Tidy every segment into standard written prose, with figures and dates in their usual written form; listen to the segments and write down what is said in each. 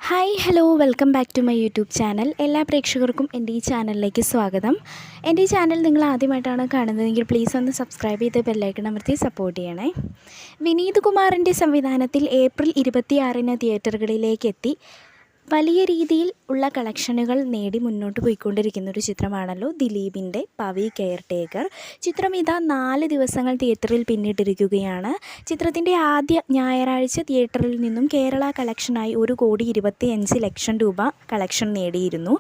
Hi hello welcome back to my YouTube channel. എല്ലാ പ്രേക്ഷകർക്കും എൻ്റെ ഈ ചാനലിലേക്ക് സ്വാഗതം. എൻ്റെ ഈ ചാനൽ നിങ്ങൾ ആദ്യമായിട്ടാണ് കാണുന്നതെങ്കിൽ പ്ലീസ് ഒന്ന് സബ്സ്ക്രൈബ് ചെയ്ത് ബെല്ലൈക്കൺ അമർത്തി സപ്പോർട്ട് ചെയ്യണേ. വിനീത് കുമാറിൻ്റെ സംവിധാനത്തിൽ ഏപ്രിൽ 26-ന് തിയേറ്ററുകളിലേക്ക് എത്തി വലിയ രീതിയിൽ ഉള്ള കളക്ഷനുകൾ നേടി മുന്നോട്ട് പോയിക്കൊണ്ടിരിക്കുന്ന ഒരു ചിത്രമാണല്ലോ ദിലീപിൻ്റെ പവി കെയർ ടേക്കർ. ചിത്രം ഇതാ 4 ദിവസങ്ങൾ തിയേറ്ററിൽ പിന്നിട്ടിരിക്കുകയാണ്. ചിത്രത്തിൻ്റെ ആദ്യ ഞായറാഴ്ച തിയേറ്ററിൽ നിന്നും കേരള കളക്ഷനായി 1,25,00,000 രൂപ കളക്ഷൻ നേടിയിരുന്നു.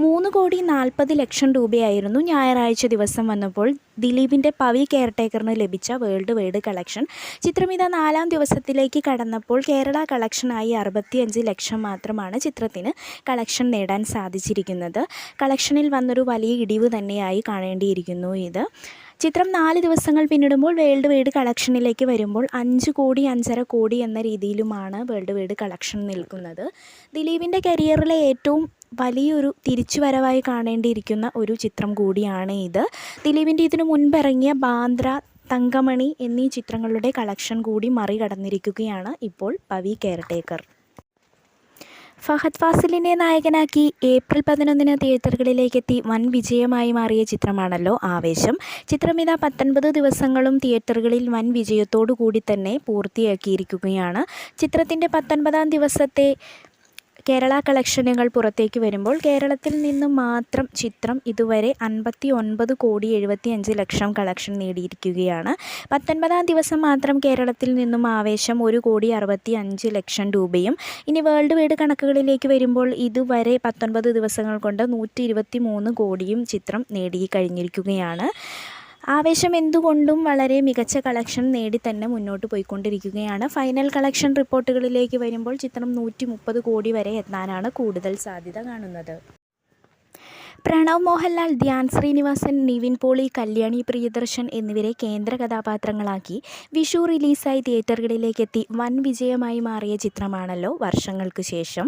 3,40,00,000 രൂപയായിരുന്നു ഞായറാഴ്ച ദിവസം വന്നപ്പോൾ ദിലീപിൻ്റെ പവി കെയർ ടേക്കറിന് ലഭിച്ച വേൾഡ് വൈഡ് കളക്ഷൻ. ചിത്രം ഇതാ 4-ാം ദിവസത്തിലേക്ക് കടന്നപ്പോൾ കേരള കളക്ഷനായി 65 ലക്ഷം മാത്രമാണ് ചിത്രത്തിന് കളക്ഷൻ നേടാൻ സാധിച്ചിരിക്കുന്നത്. കളക്ഷനിൽ വന്നൊരു വലിയ ഇടിവ് തന്നെയായി കാണേണ്ടിയിരിക്കുന്നു ഇത്. ചിത്രം 4 ദിവസങ്ങൾ പിന്നിടുമ്പോൾ വേൾഡ് വൈഡ് കളക്ഷനിലേക്ക് വരുമ്പോൾ 5 കോടി 5.5 കോടി എന്ന രീതിയിലുമാണ് വേൾഡ് വൈഡ് കളക്ഷൻ നിൽക്കുന്നത്. ദിലീപിൻ്റെ കരിയറിലെ ഏറ്റവും വലിയൊരു തിരിച്ചുവരവായി കാണേണ്ടിയിരിക്കുന്ന ഒരു ചിത്രം കൂടിയാണ് ഇത്. ദിലീപിൻ്റെ ഇതിനു മുൻപിറങ്ങിയ ബാന്ദ്ര, തങ്കമണി എന്നീ ചിത്രങ്ങളുടെ കളക്ഷൻ കൂടി മറികടന്നിരിക്കുകയാണ് ഇപ്പോൾ പവി കെയർ ടേക്കർ. ഫഹദ് ഫാസിലിനെ നായകനാക്കി ഏപ്രിൽ 11-ന് തിയേറ്ററുകളിലേക്കെത്തി വൻ വിജയമായി മാറിയ ചിത്രമാണല്ലോ ആവേശം. ചിത്രം ഇതാ 19 ദിവസങ്ങളും തിയേറ്ററുകളിൽ വൻ വിജയത്തോടു കൂടി തന്നെ പൂർത്തിയാക്കിയിരിക്കുകയാണ്. ചിത്രത്തിൻ്റെ 19-ാം ദിവസത്തെ കേരള കളക്ഷനുകൾ പുറത്തേക്ക് വരുമ്പോൾ കേരളത്തിൽ നിന്നും മാത്രം ചിത്രം ഇതുവരെ 59,75,00,000 കളക്ഷൻ നേടിയിരിക്കുകയാണ്. 19-ാം ദിവസം മാത്രം കേരളത്തിൽ നിന്നും ആവേശം 1,65,00,000 രൂപയും. ഇനി വേൾഡ് വൈഡ് കണക്കുകളിലേക്ക് വരുമ്പോൾ ഇതുവരെ 19 ദിവസങ്ങൾ കൊണ്ട് 123 കോടിയും ചിത്രം നേടിക്കഴിഞ്ഞിരിക്കുകയാണ്. ആവേശം എന്തുകൊണ്ടും വളരെ മികച്ച കളക്ഷൻ നേടി തന്നെ മുന്നോട്ട് പോയിക്കൊണ്ടിരിക്കുകയാണ്. ഫൈനൽ കളക്ഷൻ റിപ്പോർട്ടുകളിലേക്ക് വരുമ്പോൾ ചിത്രം 130 കോടി വരെ എത്താനാണ് കൂടുതൽ സാധ്യത കാണുന്നത്. പ്രണവ് മോഹൻലാൽ, ധ്യാൻ ശ്രീനിവാസൻ, നിവിൻ പോളി, കല്യാണി പ്രിയദർശൻ എന്നിവരെ കേന്ദ്ര കഥാപാത്രങ്ങളാക്കി വിഷു റിലീസായി തിയേറ്ററുകളിലേക്കെത്തി വൻ വിജയമായി മാറിയ ചിത്രമാണല്ലോ വർഷങ്ങൾക്ക് ശേഷം.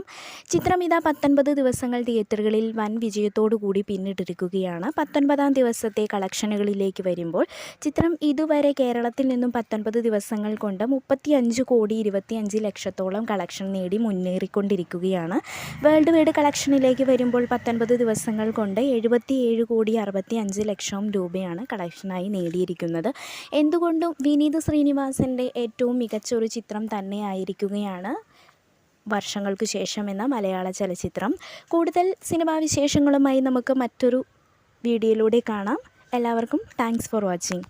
ചിത്രം ഇതാ 19 ദിവസങ്ങൾ തിയേറ്ററുകളിൽ വൻ വിജയത്തോടു കൂടി പിന്നിട്ടിരിക്കുകയാണ്. 19-ാം ദിവസത്തെ കളക്ഷനുകളിലേക്ക് വരുമ്പോൾ ചിത്രം ഇതുവരെ കേരളത്തിൽ നിന്നും 19 ദിവസങ്ങൾ കൊണ്ട് 35,25,00,000 കളക്ഷൻ നേടി മുന്നേറിക്കൊണ്ടിരിക്കുകയാണ്. വേൾഡ് വൈഡ് കളക്ഷനിലേക്ക് വരുമ്പോൾ 19 ദിവസങ്ങൾ കൊണ്ട് 77,65,00,000 രൂപയാണ് കളക്ഷനായി നേടിയിരിക്കുന്നത്. എന്തുകൊണ്ടും വിനീത് ശ്രീനിവാസൻ്റെ ഏറ്റവും മികച്ച ഒരു ചിത്രം തന്നെയായിരിക്കുകയാണ് വർഷങ്ങൾക്ക് ശേഷം എന്ന മലയാള ചലച്ചിത്രം. കൂടുതൽ സിനിമാ വിശേഷങ്ങളുമായി നമുക്ക് മറ്റൊരു വീഡിയോയിലൂടെ കാണാം. എല്ലാവർക്കും താങ്ക്സ് ഫോർ വാച്ചിങ്.